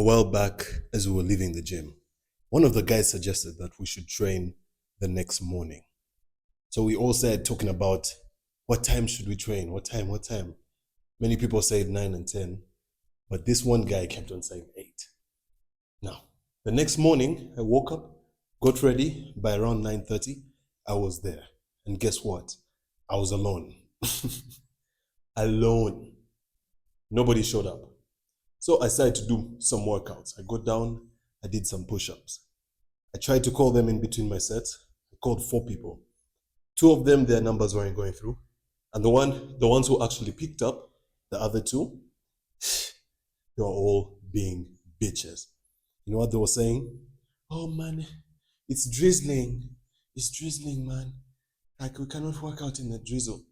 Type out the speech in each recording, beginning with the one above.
A while back, as we were leaving the gym, one of the guys suggested that we should train the next morning. So we all said, talking about what time should we train? What time? What time? Many people said 9 and 10, but this one guy kept on saying 8. Now, the next morning, I woke up, got ready. By around 9:30, I was there. And guess what? I was alone. Alone. Nobody showed up. So I started to do some workouts. I got down, I did some push-ups. I tried to call them in between my sets. I called 4 people. 2 of them, their numbers weren't going through. And the ones who actually picked up, the other 2, they were all being bitches. You know what they were saying? Oh man, it's drizzling. It's drizzling, man. Like, we cannot work out in the drizzle.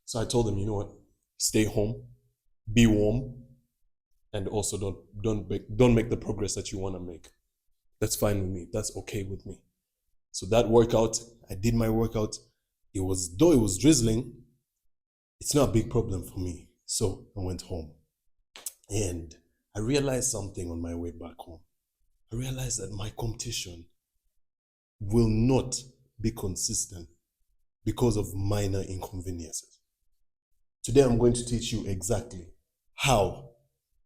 So I told them, you know what? Stay home, be warm, and also don't make the progress that you want to make. That's fine with me. That's okay with me. So that workout, I did my workout. Though it was drizzling, it's not a big problem for me. So I went home. And I realized something on my way back home. I realized that my competition will not be consistent because of minor inconveniences. Today I'm going to teach you exactly how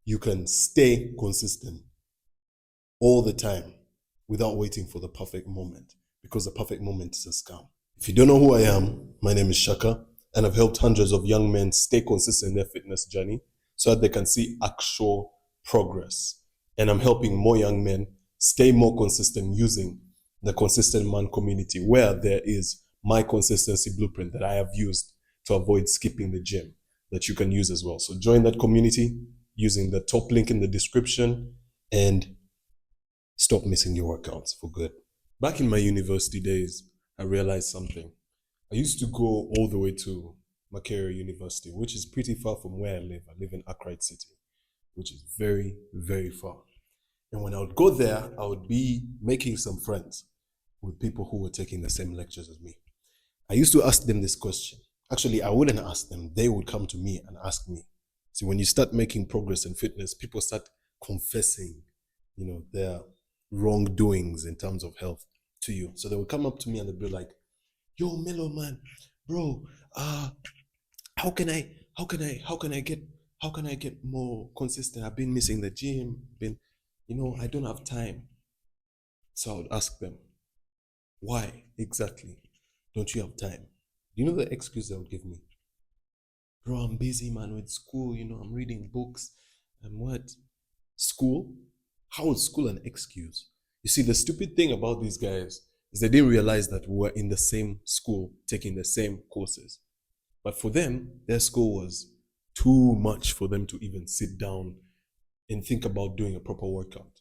you can stay consistent all the time without waiting for the perfect moment, because the perfect moment is a scam. If you don't know who I am, my name is Shaka, and I've helped hundreds of young men stay consistent in their fitness journey so that they can see actual progress. And I'm helping more young men stay more consistent using the Consistent Man community, where there is my consistency blueprint that I have used to avoid skipping the gym that you can use as well. So join that community using the top link in the description and stop missing your workouts for good. Back in my university days, I realized something. I used to go all the way to Makerere University, which is pretty far from where I live. I live in Accra City, which is very, very far. And when I would go there, I would be making some friends with people who were taking the same lectures as me. I used to ask them this question. Actually, I wouldn't ask them. They would come to me and ask me. See, when you start making progress in fitness, people start confessing, their wrongdoings in terms of health to you. So they would come up to me and they'd be like, yo, Mellow man, bro, how can I get more consistent? I've been missing the gym, I don't have time. So I would ask them, why exactly don't you have time? Do you know the excuse they would give me? Bro, I'm busy, man, with school, I'm reading books. And what? School? How is school an excuse? You see, the stupid thing about these guys is they didn't realize that we were in the same school, taking the same courses. But for them, their school was too much for them to even sit down and think about doing a proper workout,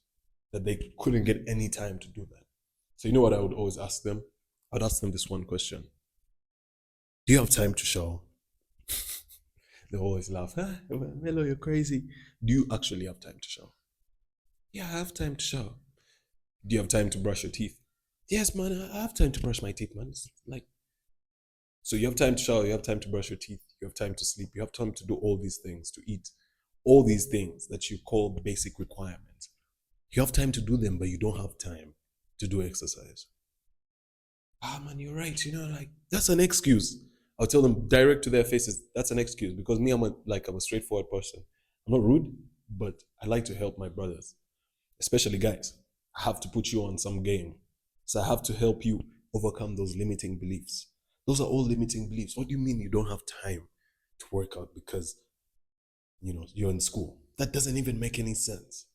that they couldn't get any time to do that. So you know what I would always ask them? I'd ask them this one question. Do you have time to shower? They always laugh. Melo, you're crazy. Do you actually have time to shower? Yeah, I have time to shower. Do you have time to brush your teeth? Yes, man, I have time to brush my teeth, man. It's like, so you have time to shower, you have time to brush your teeth, you have time to sleep, you have time to do all these things, to eat, all these things that you call basic requirements. You have time to do them, but you don't have time to do exercise. Man, you're right. That's an excuse. I'll tell them direct to their faces, that's an excuse, because me, I'm a straightforward person. I'm not rude, but I like to help my brothers, especially guys. I have to put you on some game. So I have to help you overcome those limiting beliefs. Those are all limiting beliefs. What do you mean you don't have time to work out because, you're in school? That doesn't even make any sense.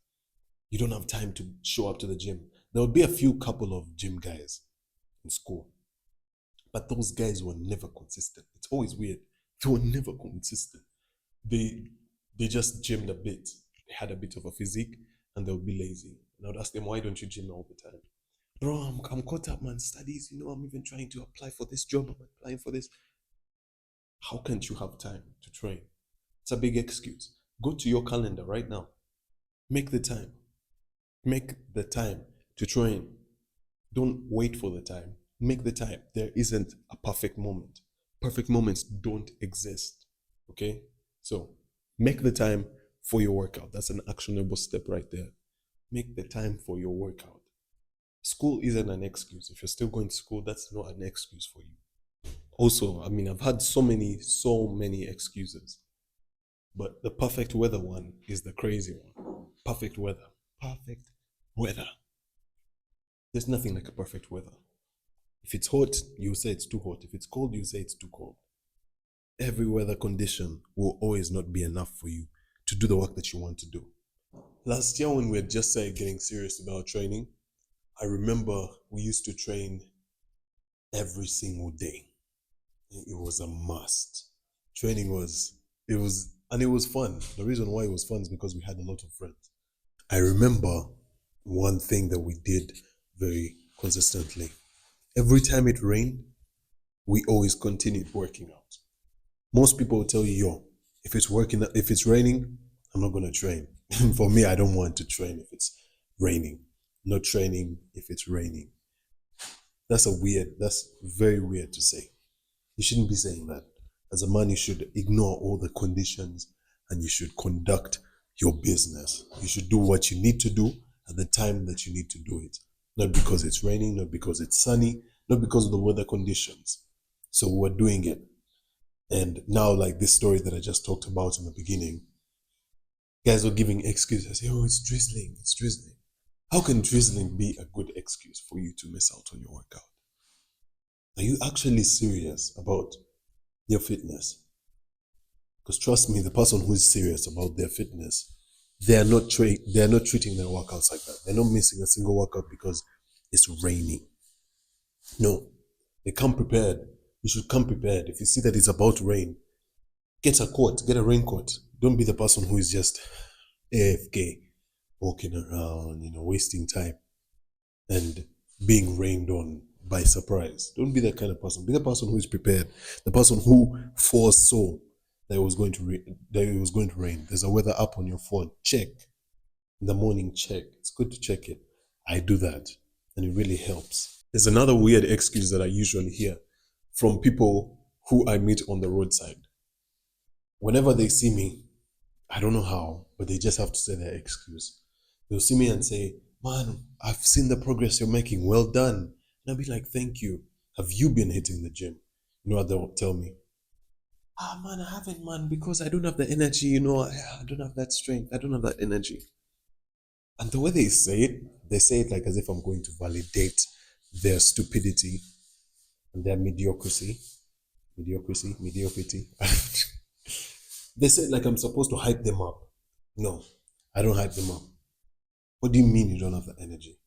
You don't have time to show up to the gym. There would be a few couple of gym guys in school, but those guys were never consistent. It's always weird. They were never consistent. They just gymmed a bit. They had a bit of a physique and they would be lazy. And I would ask them, why don't you gym all the time? Bro, I'm caught up, man. Studies, I'm even trying to apply for this job. I'm applying for this. How can't you have time to train? It's a big excuse. Go to your calendar right now. Make the time. Make the time to train. Don't wait for the time. Make the time. There isn't a perfect moment. Perfect moments don't exist. Okay? So make the time, for your workout. That's an actionable step right there. Make the time for your workout. School isn't an excuse. If you're still going to school, that's not an excuse for you. Also, I mean, I've had so many excuses. But the perfect weather one is the crazy one. Perfect weather. Perfect weather. There's nothing like a perfect weather. If it's hot, you say it's too hot. If it's cold, you say it's too cold. Every weather condition will always not be enough for you to do the work that you want to do. Last year, when we had just started getting serious about training, I remember we used to train every single day. It was a must. Training it was fun. The reason why it was fun is because we had a lot of friends. I remember one thing that we did very consistently. Every time it rained, we always continued working out. Most people will tell you, yo, if it's raining, I'm not gonna train. For me, I don't want to train if it's raining. Not training if it's raining. That's very weird to say. You shouldn't be saying that. As a man, you should ignore all the conditions and you should conduct your business. You should do what you need to do at the time that you need to do it. Not because it's raining, not because it's sunny, not because of the weather conditions. So we're doing it. And now, like this story that I just talked about in the beginning, guys were giving excuses. Oh, it's drizzling, it's drizzling. How can drizzling be a good excuse for you to miss out on your workout? Are you actually serious about your fitness? Because trust me, the person who is serious about their fitness, they are not treating their workouts like that. They're not missing a single workout because it's raining. No, they come prepared. You should come prepared. If you see that it's about to rain, get a coat, get a raincoat. Don't be the person who is just AFK, walking around, wasting time and being rained on by surprise. Don't be that kind of person. Be the person who is prepared. The person who foresaw that it was going to rain. There's a weather app on your phone. Check. In the morning, check. It's good to check it. I do that, and it really helps. There's another weird excuse that I usually hear from people who I meet on the roadside. Whenever they see me, I don't know how, but they just have to say their excuse. They'll see me and say, man, I've seen the progress you're making. Well done. And I'll be like, thank you. Have you been hitting the gym? You know what they'll tell me? Man, I haven't, man, because I don't have the energy, I don't have that strength. I don't have that energy. And the way they say it like as if I'm going to validate their stupidity and their mediocrity. They say it like I'm supposed to hype them up. No, I don't hype them up. What do you mean you don't have the energy?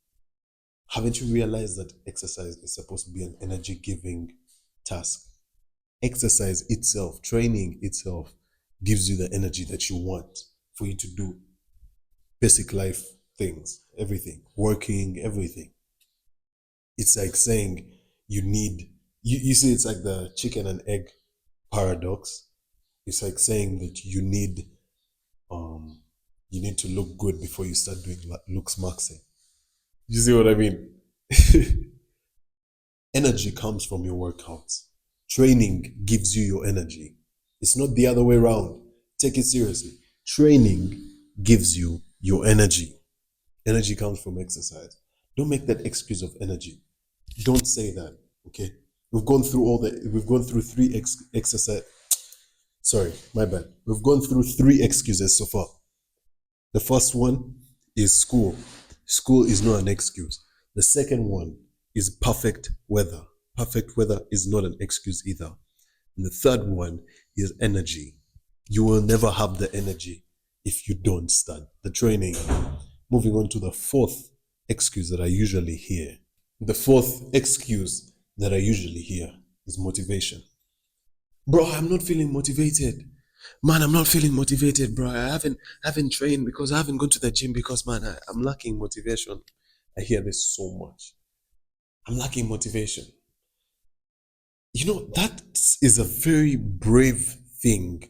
Haven't you realized that exercise is supposed to be an energy-giving task? Exercise itself, training itself, gives you the energy that you want for you to do basic life things, everything, working, everything. It's like saying you see, it's like the chicken and egg paradox. It's like saying that you need to look good before you start doing looks maxing. You see what I mean? Energy comes from your workouts. Training gives you your energy. It's not the other way around. Take it seriously. Training gives you your energy. Energy comes from exercise. Don't make that excuse of energy. Don't say that, okay? We've gone through three exercise. Sorry, my bad. We've gone through 3 excuses so far. The first one is school. School is not an excuse. The second one is perfect weather. Perfect weather is not an excuse either. And the third one is energy. You will never have the energy if you don't start the training. Moving on to the 4th excuse that I usually hear. The 4th excuse that I usually hear is motivation. Bro, I'm not feeling motivated. Man, I'm not feeling motivated, bro. I haven't trained because I haven't gone to the gym because, man, I'm lacking motivation. I hear this so much. I'm lacking motivation. That is a very brave thing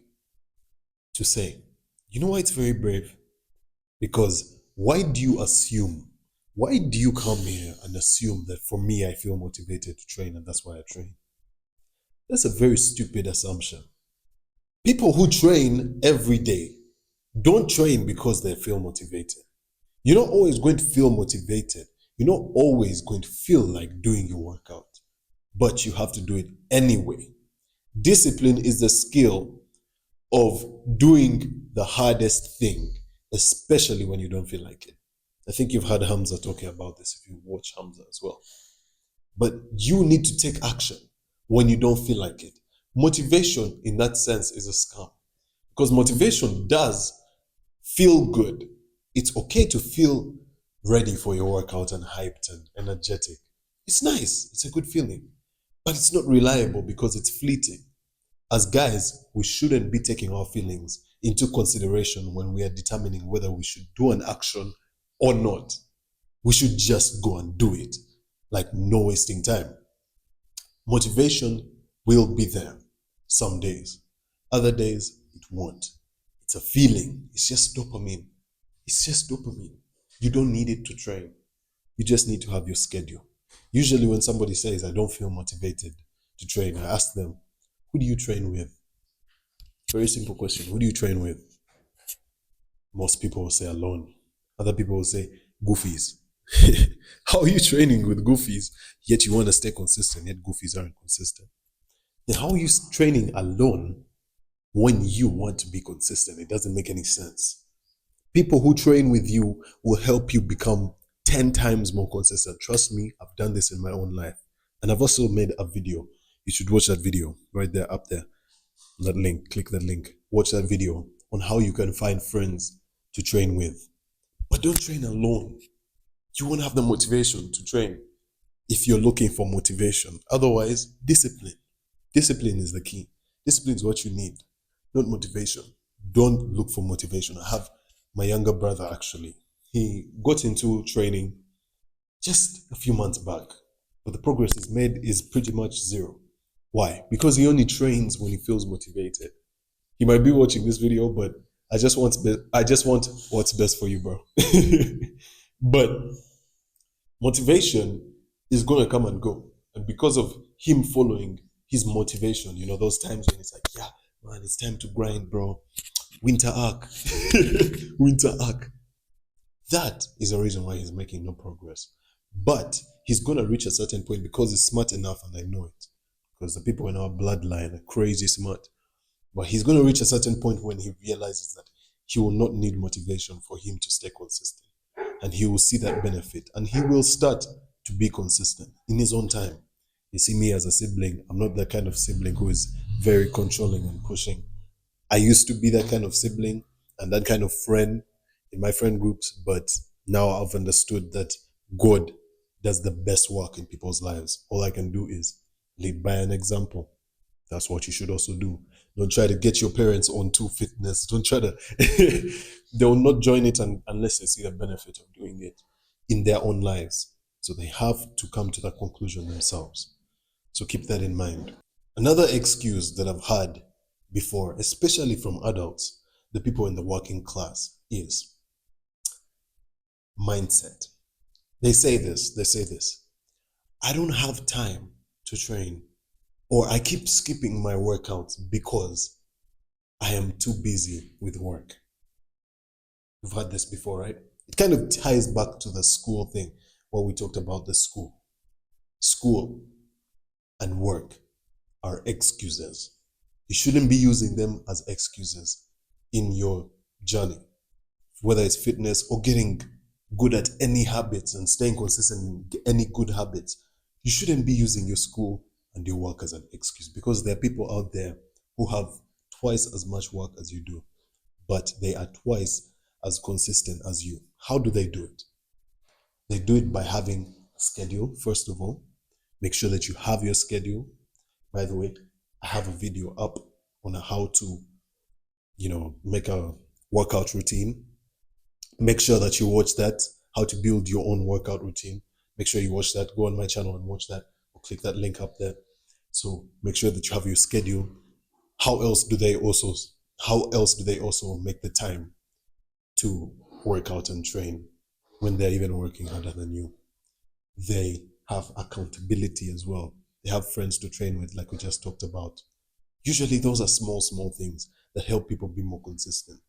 to say. You know why it's very brave? Because why do you come here and assume that for me, I feel motivated to train and that's why I train? That's a very stupid assumption. People who train every day, Don't train because they feel motivated. You're not always going to feel motivated. You're not always going to feel like doing your workout, but you have to do it anyway. Discipline is the skill of doing the hardest thing, especially when you don't feel like it. I think you've heard Hamza talking about this if you watch Hamza as well. But you need to take action when you don't feel like it. Motivation, in that sense, is a scam because motivation does feel good. It's okay to feel ready for your workout and hyped and energetic. It's nice. It's a good feeling. But it's not reliable because it's fleeting. As guys, we shouldn't be taking our feelings into consideration when we are determining whether we should do an action or not. We should just go and do it, like no wasting time. Motivation will be there some days. Other days, it won't. It's a feeling. It's just dopamine. It's just dopamine. You don't need it to train. You just need to have your schedule. Usually when somebody says, I don't feel motivated to train, I ask them, who do you train with? Very simple question. Who do you train with? Most people will say alone. Other people will say goofies. How are you training with goofies, yet you want to stay consistent, yet goofies aren't consistent? Then how are you training alone when you want to be consistent? It doesn't make any sense. People who train with you will help you become 10 times more consistent. Trust me, I've done this in my own life. And I've also made a video. You should watch that video right there, up there. That link, click that link. Watch that video on how you can find friends to train with. But don't train alone. You won't have the motivation to train if you're looking for motivation. Otherwise, discipline. Discipline is the key. Discipline is what you need, not motivation. Don't look for motivation. I have my younger brother, actually. He got into training just a few months back, but the progress he's made is pretty much zero. Why? Because he only trains when he feels motivated. He might be watching this video, but I just want what's best for you, bro. But motivation is going to come and go. And because of him following his motivation, you know, those times when it's like, yeah, man, it's time to grind, bro. Winter arc. Winter arc. That is the reason why he's making no progress. But he's going to reach a certain point because he's smart enough, and I know it. Because the people in our bloodline are crazy smart. But he's going to reach a certain point when he realizes that he will not need motivation for him to stay consistent. And he will see that benefit. And he will start to be consistent in his own time. You see, me as a sibling, I'm not that kind of sibling who is very controlling and pushing. I used to be that kind of sibling and that kind of friend in my friend groups, but now I've understood that God does the best work in people's lives. All I can do is lead by an example. That's what you should also do. Don't try to get your parents onto fitness. Don't try to, they will not join it unless they see the benefit of doing it in their own lives. So they have to come to that conclusion themselves. So keep that in mind. Another excuse that I've had before, especially from adults, the people in the working class, is mindset. They say this, I don't have time to train, or I keep skipping my workouts because I am too busy with work. You've heard this before, right? It kind of ties back to the school thing, what we talked about the school. School and work are excuses. You shouldn't be using them as excuses in your journey, whether it's fitness or getting good at any habits and staying consistent in any good habits. You shouldn't be using your school and your work as an excuse, because there are people out there who have twice as much work as you do, but they are twice as consistent as you. How do they do it? They do it by having a schedule, first of all. Make sure that you have your schedule. By the way, I have a video up on how to, make a workout routine. Make sure that you watch that, how to build your own workout routine. Make sure you watch that. Go on my channel and watch that, or click that link up there. So make sure that you have your schedule. How else do they also make the time to work out and train when they're even working harder than you? They have accountability as well. They have friends to train with, like we just talked about. Usually those are small things that help people be more consistent.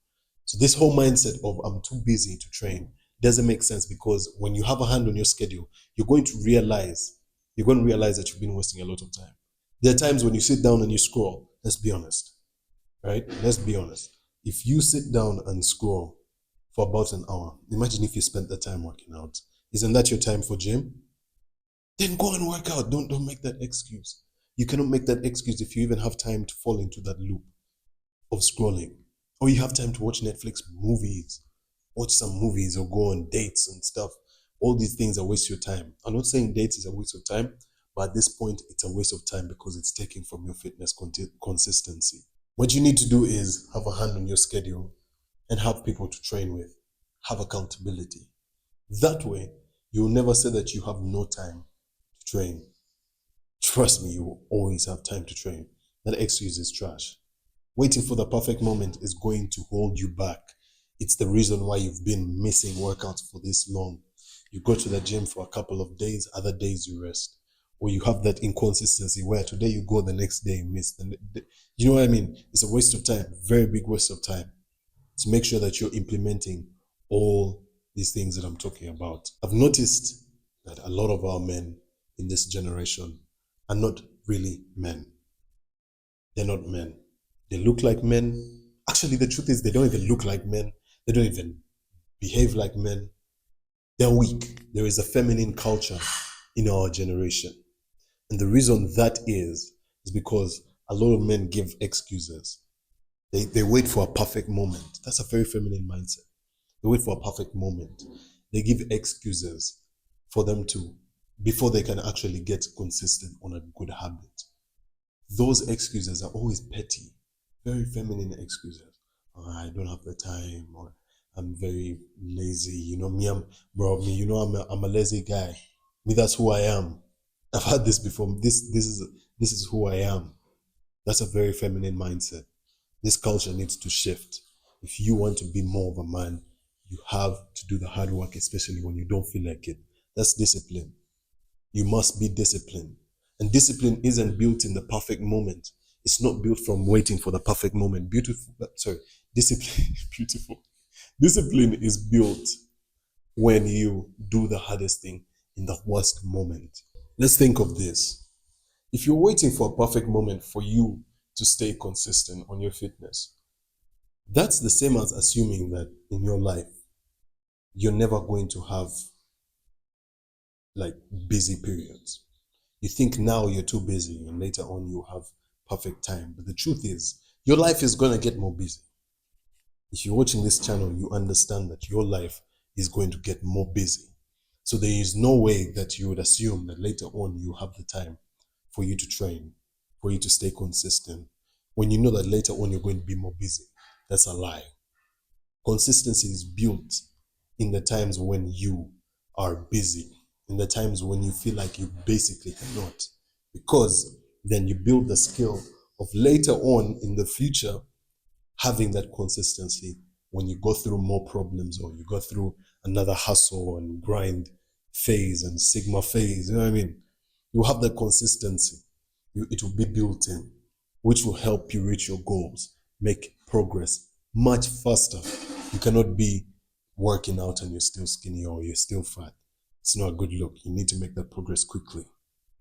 So this whole mindset of I'm too busy to train doesn't make sense, because when you have a hand on your schedule, you're going to realize that you've been wasting a lot of time. There are times when you sit down and you scroll. Let's be honest, right? Let's be honest. If you sit down and scroll for about an hour, imagine if you spent the time working out. Isn't that your time for gym? Then go and work out. Don't make that excuse. You cannot make that excuse if you even have time to fall into that loop of scrolling. Or you have time to watch Netflix movies, watch some movies, or go on dates and stuff. All these things are waste your time. I'm not saying dates is a waste of time, but at this point, it's a waste of time because it's taking from your fitness consistency. What you need to do is have a hand on your schedule and have people to train with. Have accountability. That way, you'll never say that you have no time to train. Trust me, you will always have time to train. That excuse is trash. Waiting for the perfect moment is going to hold you back. It's the reason why you've been missing workouts for this long. You go to the gym for a couple of days, other days you rest. Or you have that inconsistency where today you go, the next day you miss. You know what I mean? It's a waste of time, very big waste of time. To make sure that you're implementing all these things that I'm talking about. I've noticed that a lot of our men in this generation are not really men. They're not men. They look like men. Actually, the truth is they don't even look like men. They don't even behave like men. They're weak. There is a feminine culture in our generation. And the reason that is because a lot of men give excuses. They wait for a perfect moment. That's a very feminine mindset. They wait for a perfect moment. They give excuses for them to, before they can actually get consistent on a good habit. Those excuses are always petty, very feminine excuses. Oh, I don't have the time, or I'm very lazy. You know, I'm a lazy guy. Me, that's who I am. I've had this before. This is who I am. That's a very feminine mindset. This culture needs to shift. If you want to be more of a man, you have to do the hard work, especially when you don't feel like it. That's discipline. You must be disciplined. And discipline isn't built in the perfect moment. It's not built from waiting for the perfect moment. Discipline, beautiful. Discipline is built when you do the hardest thing in the worst moment. Let's think of this. If you're waiting for a perfect moment for you to stay consistent on your fitness, that's the same as assuming that in your life, you're never going to have like busy periods. You think now you're too busy and later on you have perfect time. But the truth is, your life is going to get more busy. If you're watching this channel, you understand that your life is going to get more busy. So there is no way that you would assume that later on you have the time for you to train, for you to stay consistent, when you know that later on you're going to be more busy. That's a lie. Consistency is built in the times when you are busy, in the times when you feel like you basically cannot, because then you build the skill of later on in the future having that consistency when you go through more problems, or you go through another hustle and grind phase and sigma phase. You know what I mean? You have that consistency. It will be built in, which will help you reach your goals, make progress much faster. You cannot be working out and you're still skinny or you're still fat. It's not a good look. You need to make that progress quickly.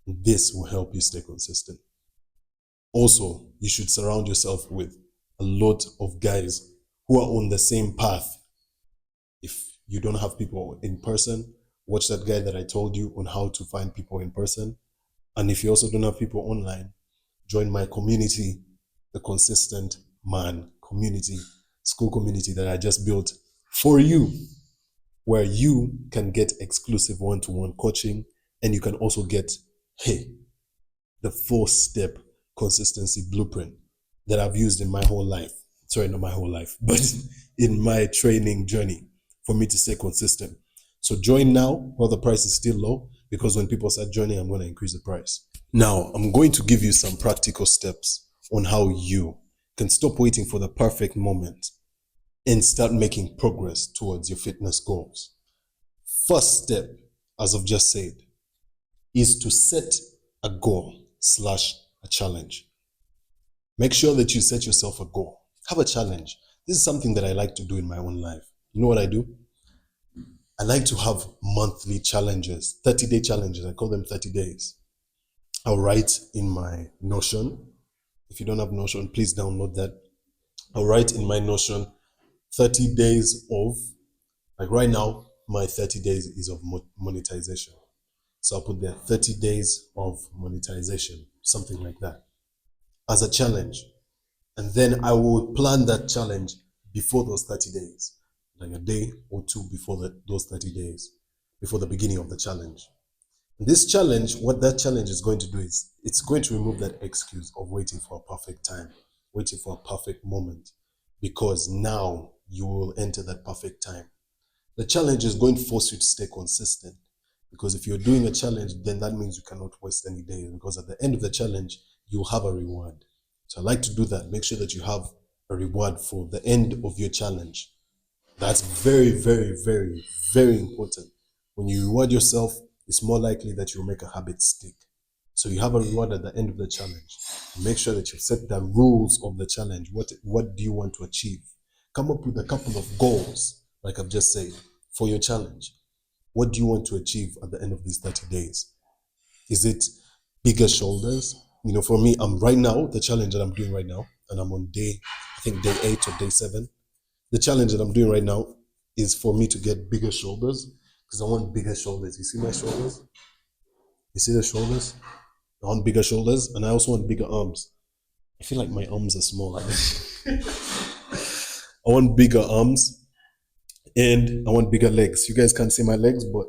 This will help you stay consistent. Also, you should surround yourself with a lot of guys who are on the same path. If you don't have people in person, watch that guy that I told you on how to find people in person. And if you also don't have people online, join my community, the Consistent Man community, school community that I just built for you, where you can get exclusive one-to-one coaching, and you can also get, the 4-step consistency blueprint that I've used in my whole life. Sorry, not my whole life, but in my training journey for me to stay consistent. So join now while the price is still low, because when people start joining, I'm going to increase the price. Now, I'm going to give you some practical steps on how you can stop waiting for the perfect moment and start making progress towards your fitness goals. First step, as I've just said, is to set a goal / a challenge. Make sure that you set yourself a goal. Have a challenge. This is something that I like to do in my own life. You know what I do? I like to have monthly challenges, 30-day challenges. I call them 30 days. I'll write in my Notion. If you don't have Notion, please download that. I'll write in my Notion 30 days of, like right now, my 30 days is of monetization. So I'll put there 30 days of monetization, something like that, as a challenge. And then I will plan that challenge before those 30 days, like a day or two before those 30 days, before the beginning of the challenge. And this challenge, what that challenge is going to do is it's going to remove that excuse of waiting for a perfect time, waiting for a perfect moment, because now you will enter that perfect time. The challenge is going to force you to stay consistent, because if you're doing a challenge, then that means you cannot waste any days, because at the end of the challenge, you'll have a reward. So I like to do that. Make sure that you have a reward for the end of your challenge. That's very, very, very, very important. When you reward yourself, it's more likely that you'll make a habit stick. So you have a reward at the end of the challenge. Make sure that you set the rules of the challenge. What do you want to achieve? Come up with a couple of goals, like I've just said, for your challenge. What do you want to achieve at the end of these 30 days? Is it bigger shoulders? You know, for me, I'm right now, the challenge that I'm doing right now, and I'm on day 8 or day 7. The challenge that I'm doing right now is for me to get bigger shoulders, because I want bigger shoulders. You see my shoulders? You see the shoulders? I want bigger shoulders, and I also want bigger arms. I feel like my arms are small like this. I want bigger arms, and I want bigger legs. You guys can't see my legs, but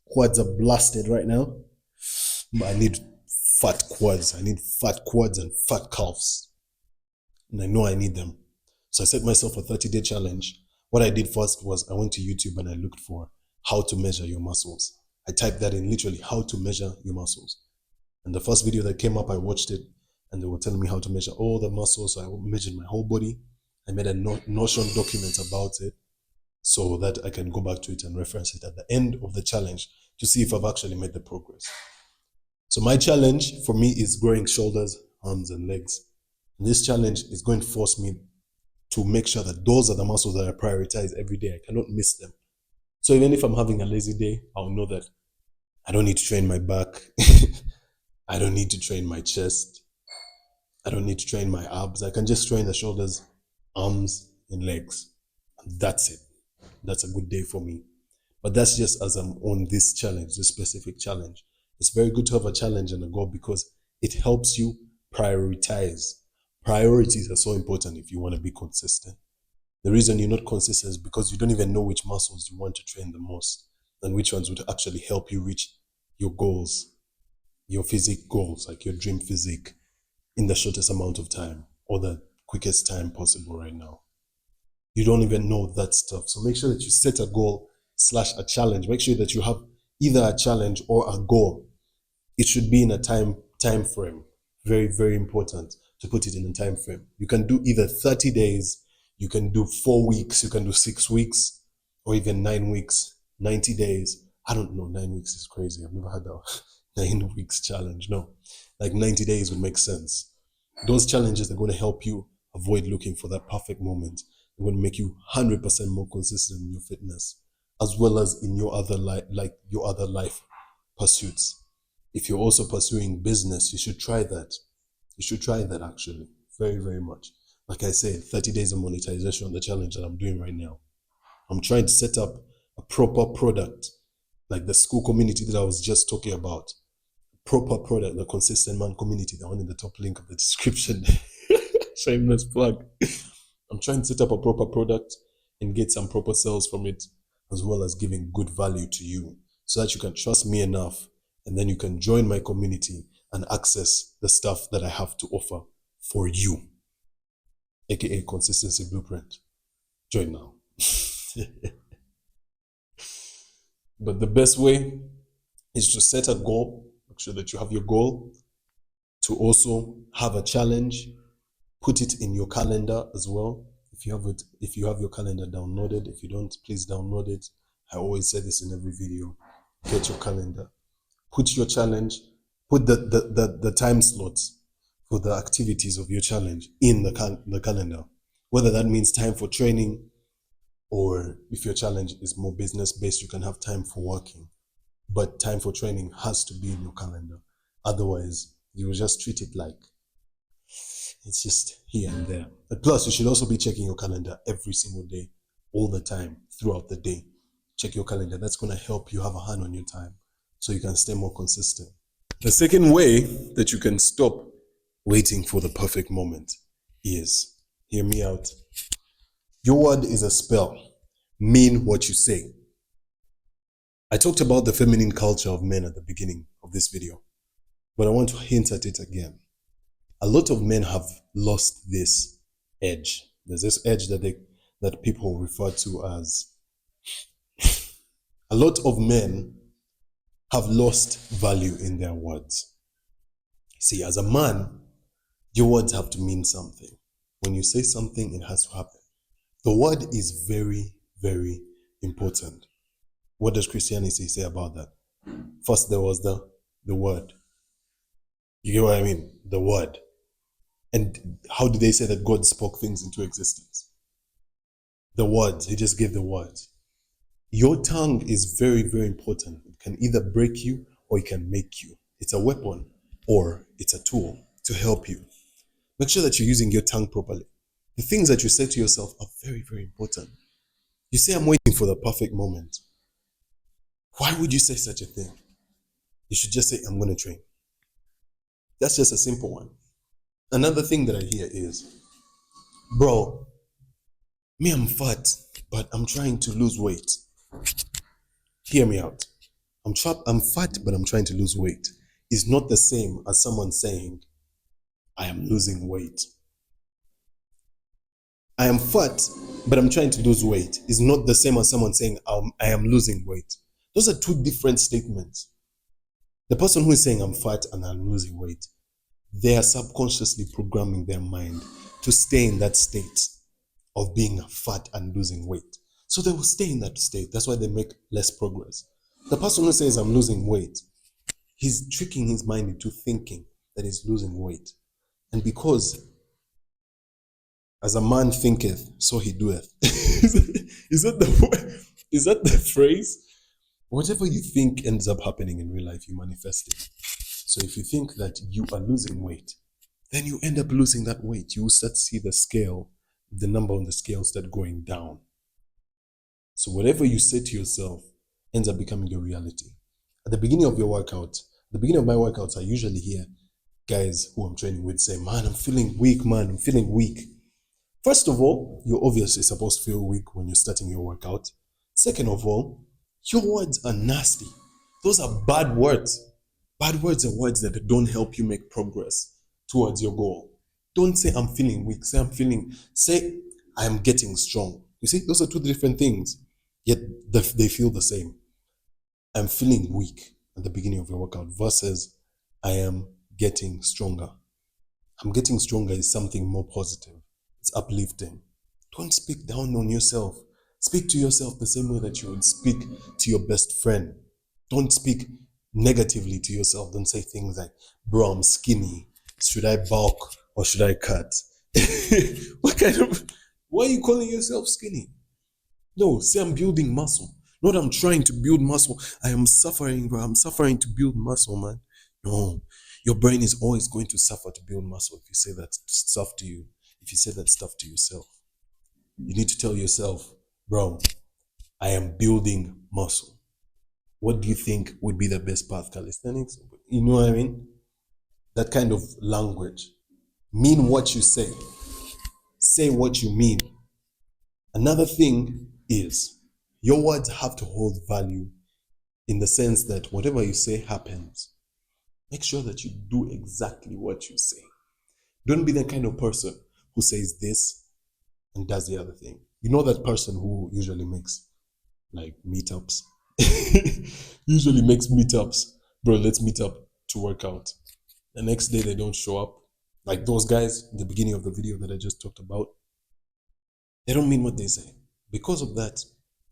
quads are blasted right now. But I need fat quads. I need fat quads and fat calves. And I know I need them. So I set myself a 30-day challenge. What I did first was I went to YouTube and I looked for how to measure your muscles. I typed that in, literally, how to measure your muscles. And the first video that came up, I watched it and they were telling me how to measure all the muscles. So I measured my whole body. I made a Notion document about it so that I can go back to it and reference it at the end of the challenge to see if I've actually made the progress. So my challenge for me is growing shoulders, arms, and legs. And this challenge is going to force me to make sure that those are the muscles that I prioritize every day. I cannot miss them. So even if I'm having a lazy day, I'll know that I don't need to train my back. I don't need to train my chest. I don't need to train my abs. I can just train the shoulders, arms, and legs. And that's it. That's a good day for me. But that's just as I'm on this challenge, this specific challenge. It's very good to have a challenge and a goal because it helps you prioritize. Priorities are so important if you want to be consistent. The reason you're not consistent is because you don't even know which muscles you want to train the most and which ones would actually help you reach your goals, your physique goals, like your dream physique, in the shortest amount of time or the quickest time possible right now. You don't even know that stuff. So make sure that you set a goal / a challenge. Make sure that you have either a challenge or a goal. It should be in a time frame. Very, very important to put it in a time frame. You can do either 30 days, you can do 4 weeks, you can do 6 weeks, or even 9 weeks, 90 days. I don't know, 9 weeks is crazy. I've never had a 9 weeks challenge. No, like 90 days would make sense. Those challenges are going to help you avoid looking for that perfect moment. They're going to make you 100% more consistent in your fitness, as well as in your other life pursuits. If you're also pursuing business, you should try that. You should try that actually, very, very much. Like I said, 30 days of monetization, the challenge that I'm doing right now. I'm trying to set up a proper product, like the school community that I was just talking about. Proper product, the Consistent Man community, the one in the top link of the description. Shameless plug. I'm trying to set up a proper product and get some proper sales from it, as well as giving good value to you so that you can trust me enough and then you can join my community and access the stuff that I have to offer for you, aka Consistency Blueprint. Join now. But the best way is to set a goal. Make sure that you have your goal. To also have a challenge, put it in your calendar as well. If you have your calendar downloaded, if you don't, please download it. I always say this in every video. Get your calendar. Put your challenge, put the time slots for the activities of your challenge in the calendar. Whether that means time for training, or if your challenge is more business-based, you can have time for working. But time for training has to be in your calendar. Otherwise, you will just treat it like it's just here and there. But plus, you should also be checking your calendar every single day, all the time, throughout the day. Check your calendar. That's going to help you have a hand on your time so you can stay more consistent. The second way that you can stop waiting for the perfect moment is, hear me out. Your word is a spell. Mean what you say. I talked about the feminine culture of men at the beginning of this video, but I want to hint at it again. A lot of men have lost this edge. There's this edge that people refer to as, a lot of men have lost value in their words. See, as a man, your words have to mean something. When you say something, it has to happen. The word is very, very important. What does Christianity say about that? First, there was the word. You get what I mean? The word. And how do they say that God spoke things into existence? The words. He just gave the words. Your tongue is very, very important. It can either break you or it can make you. It's a weapon or it's a tool to help you. Make sure that you're using your tongue properly. The things that you say to yourself are very, very important. You say, I'm waiting for the perfect moment. Why would you say such a thing? You should just say, I'm going to train. That's just a simple one. Another thing that I hear is, bro, me, I'm fat, but I'm trying to lose weight. Hear me out. I'm fat, but I'm trying to lose weight. It's not the same as someone saying, I am losing weight. I am fat, but I'm trying to lose weight. It's not the same as someone saying, I am losing weight. Those are two different statements. The person who is saying, I'm fat and I'm losing weight, they are subconsciously programming their mind to stay in that state of being fat and losing weight. So they will stay in that state. That's why they make less progress. The person who says, I'm losing weight, he's tricking his mind into thinking that he's losing weight. And because as a man thinketh, so he doeth. Is that the phrase? Whatever you think ends up happening in real life, you manifest it. So if you think that you are losing weight, then you end up losing that weight. You will start to see the scale, the number on the scale start going down. So whatever you say to yourself ends up becoming your reality. At the beginning of your workout, at the beginning of my workouts, I usually hear guys who I'm training with say, man, I'm feeling weak, man, I'm feeling weak. First of all, you're obviously supposed to feel weak when you're starting your workout. Second of all, your words are nasty. Those are bad words. Bad words are words that don't help you make progress towards your goal. Don't say, I'm feeling weak. Say, I am getting strong. You see, those are two different things, yet they feel the same. I'm feeling weak at the beginning of your workout versus I am getting stronger. I'm getting stronger is something more positive. It's uplifting. Don't speak down on yourself. Speak to yourself the same way that you would speak to your best friend. Don't speak negatively to yourself. Don't say things like, bro, I'm skinny. Should I bulk or should I cut? Why are you calling yourself skinny? No, say I'm building muscle. Not I'm trying to build muscle. I am suffering, bro. I'm suffering to build muscle, man. No, your brain is always going to suffer to build muscle if you say that stuff to you. If you say that stuff to yourself, you need to tell yourself, bro, I am building muscle. What do you think would be the best path? Calisthenics? You know what I mean? That kind of language. Mean what you say. Say what you mean. Another thing is, your words have to hold value in the sense that whatever you say happens. Make sure that you do exactly what you say. Don't be the kind of person who says this and does the other thing. You know that person who usually makes like meetups? Usually makes meetups. Bro, let's meet up to work out. The next day they don't show up. Like those guys in the beginning of the video that I just talked about. They don't mean what they say. Because of that,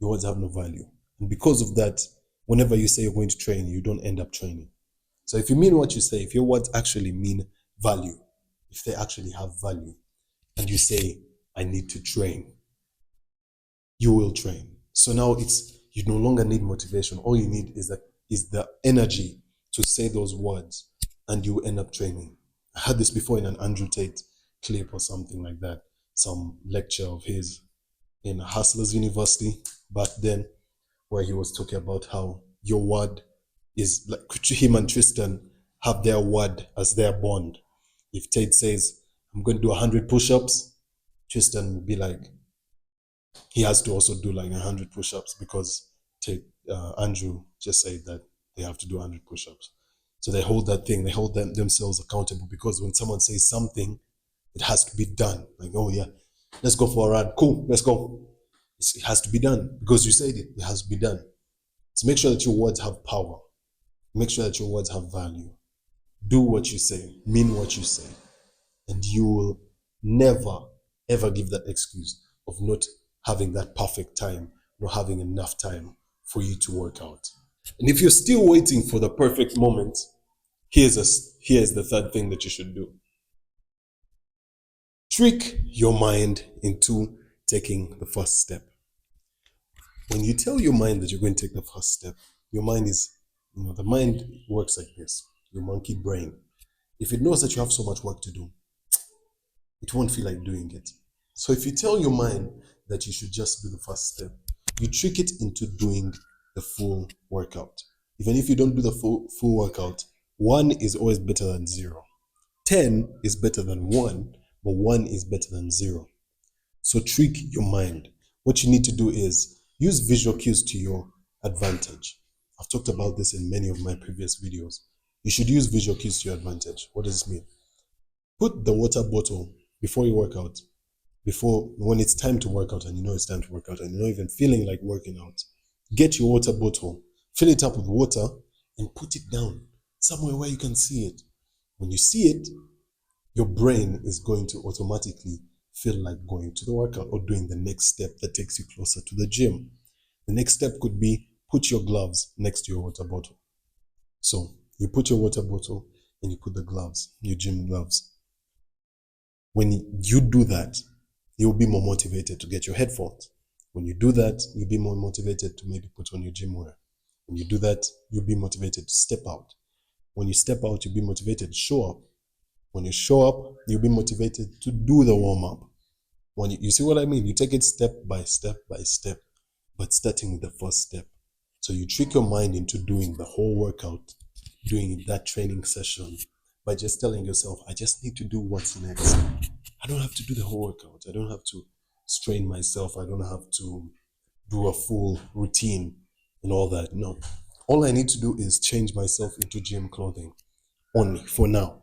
your words have no value. And because of that, whenever you say you're going to train, you don't end up training. So if you mean what you say, if your words actually mean value, if they actually have value, and you say, I need to train. You will train. So now you no longer need motivation. All you need is the energy to say those words, and you end up training. I had this before in an Andrew Tate clip or something like that, some lecture of his in Hustlers University back then, where he was talking about how your word is like him and Tristan have their word as their bond. If Tate says, I'm going to do 100 push-ups, Tristan will be like, he has to also do like 100 push-ups because Andrew just said that they have to do 100 push-ups. So they hold that thing, they hold themselves accountable, because when someone says something, it has to be done. Like, oh yeah, let's go for a run. Cool, let's go. It has to be done because you said it. It has to be done. So make sure that your words have power. Make sure that your words have value. Do what you say, mean what you say, and you will never, ever give that excuse of not having that perfect time, not having enough time for you to work out. And if you're still waiting for the perfect moment, here's the third thing that you should do. Trick your mind into taking the first step. When you tell your mind that you're going to take the first step, your mind the mind works like this, your monkey brain. If it knows that you have so much work to do, it won't feel like doing it. So if you tell your mind that you should just do the first step, you trick it into doing the full workout. Even if you don't do the full workout, 1 is always better than 0. 10 is better than 1, but 1 is better than 0. So trick your mind. What you need to do is use visual cues to your advantage. I've talked about this in many of my previous videos. You should use visual cues to your advantage. What does this mean? Put the water bottle before you work out, when it's time to work out and you know it's time to work out and you're not even feeling like working out. Get your water bottle, fill it up with water, and put it down somewhere where you can see it. When you see it, your brain is going to automatically feel like going to the workout or doing the next step that takes you closer to the gym. The next step could be put your gloves next to your water bottle. So you put your water bottle and you put the gloves, your gym gloves. When you do that, you'll be more motivated to get your headphones. When you do that, you'll be more motivated to maybe put on your gym wear. When you do that, you'll be motivated to step out. When you step out, you'll be motivated to show up. When you show up, you'll be motivated to do the warm-up. When you see what I mean? You take it step by step by step, but starting with the first step. So you trick your mind into doing the whole workout, doing that training session, by just telling yourself, I just need to do what's next. I don't have to do the whole workout. I don't have to strain myself. I don't have to do a full routine and all that. No. All I need to do is change myself into gym clothing, only for now.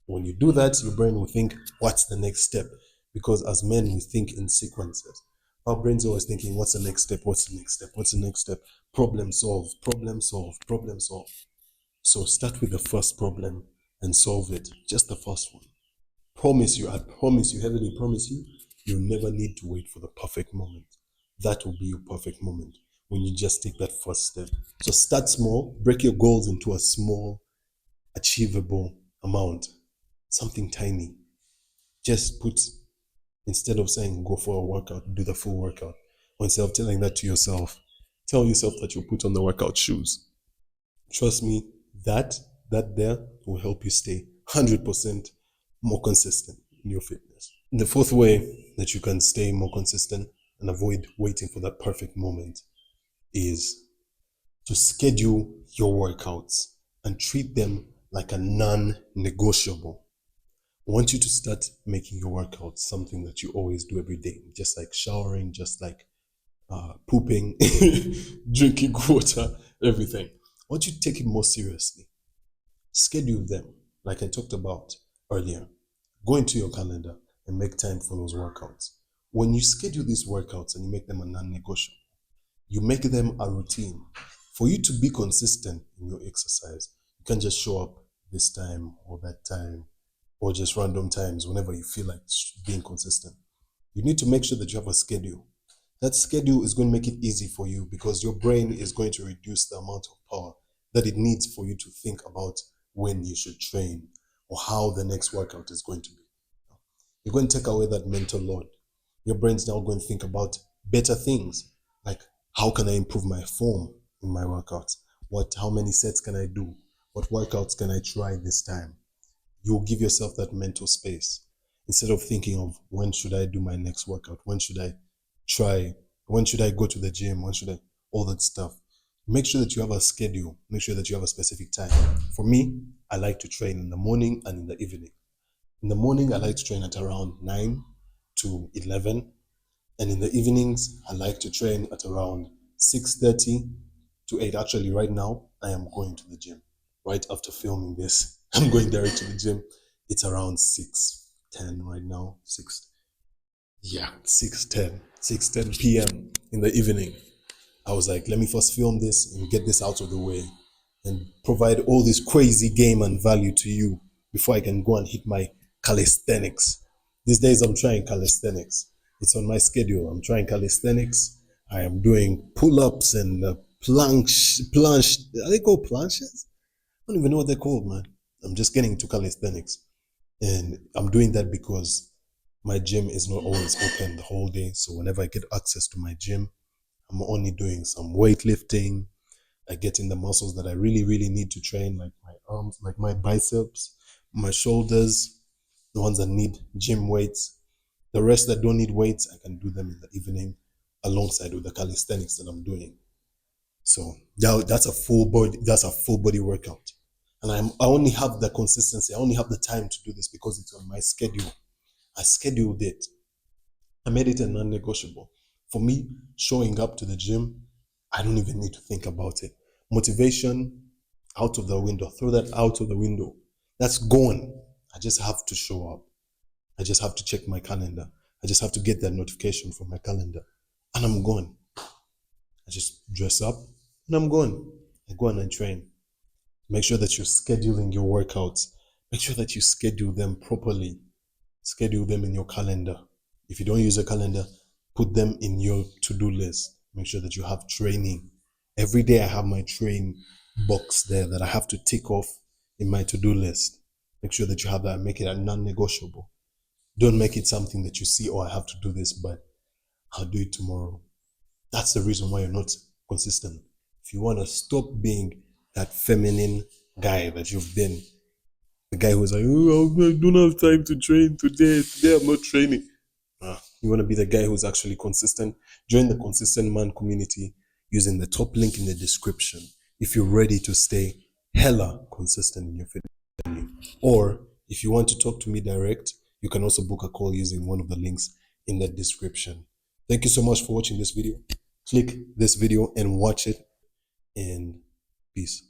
When you do that, your brain will think, what's the next step? Because as men, we think in sequences. Our brain's always thinking, what's the next step? What's the next step? What's the next step? Problem solve, problem solve, problem solve. So start with the first problem and solve it. Just the first one. I promise you, heavily promise you, you'll never need to wait for the perfect moment. That will be your perfect moment when you just take that first step. So start small, break your goals into a small, achievable amount. Something tiny. Just instead of saying go for a workout, do the full workout. Or instead of telling that to yourself, tell yourself that you'll put on the workout shoes. Trust me, that there will help you stay 100% more consistent in your fitness. And the fourth way that you can stay more consistent and avoid waiting for that perfect moment is to schedule your workouts and treat them like a non-negotiable. I want you to start making your workouts something that you always do every day, just like showering, just like pooping, drinking water, everything. I want you to take it more seriously. Schedule them, like I talked about earlier. Go into your calendar and make time for those workouts. When you schedule these workouts and you make them a non-negotiable, you make them a routine. For you to be consistent in your exercise, you can't just show up this time or that time or just random times whenever you feel like being consistent. You need to make sure that you have a schedule. That schedule is going to make it easy for you because your brain is going to reduce the amount of power that it needs for you to think about when you should train or how the next workout is going to be. You're going to take away that mental load. Your brain's now going to think about better things, like how can I improve my form in my workouts? How many sets can I do? What workouts can I try this time? You'll give yourself that mental space instead of thinking of when should I do my next workout? When should I try? When should I go to the gym? When should I? All that stuff. Make sure that you have a schedule. Make sure that you have a specific time. For me, I like to train in the morning and in the evening. In the morning, I like to train at around 9 to 11. And in the evenings, I like to train at around 6:30 to 8. Actually, right now, I am going to the gym. Right after filming this, I'm going direct to the gym. It's around 6:10 right now. 6:10 p.m. in the evening. I was like, let me first film this and get this out of the way and provide all this crazy game and value to you before I can go and hit my calisthenics. These days I'm trying calisthenics. It's on my schedule. I'm trying calisthenics. I am doing pull-ups and planche. Are they called planches? I don't even know what they're called, man. I'm just getting into calisthenics. And I'm doing that because my gym is not always open the whole day. So whenever I get access to my gym, I'm only doing some weightlifting. I get in the muscles that I really, really need to train, like my arms, like my biceps, my shoulders, the ones that need gym weights. The rest that don't need weights, I can do them in the evening alongside with the calisthenics that I'm doing. So that's a full body workout. And I only have the consistency, I only have the time to do this because it's on my schedule. I scheduled it. I made it a non-negotiable. For me, showing up to the gym, I don't even need to think about it. Motivation, out of the window. Throw that out of the window. That's gone. I just have to show up. I just have to check my calendar. I just have to get that notification from my calendar. And I'm gone. I just dress up and I'm gone. I go and I train. Make sure that you're scheduling your workouts. Make sure that you schedule them properly. Schedule them in your calendar. If you don't use a calendar, put them in your to-do list. Make sure that you have training. Every day I have my train box there that I have to tick off in my to-do list. Make sure that you have that and make it a non-negotiable. Don't make it something that you see, oh, I have to do this, but I'll do it tomorrow. That's the reason why you're not consistent. If you want to stop being that feminine guy that you've been, the guy who's like, oh, I don't have time to train today. Today I'm not training. You want to be the guy who's actually consistent. Join the Consistent Man community using the top link in the description if you're ready to stay hella consistent in your fitness journey. Or if you want to talk to me direct, you can also book a call using one of the links in the description. Thank you so much for watching this video. Click this video and watch it, and peace.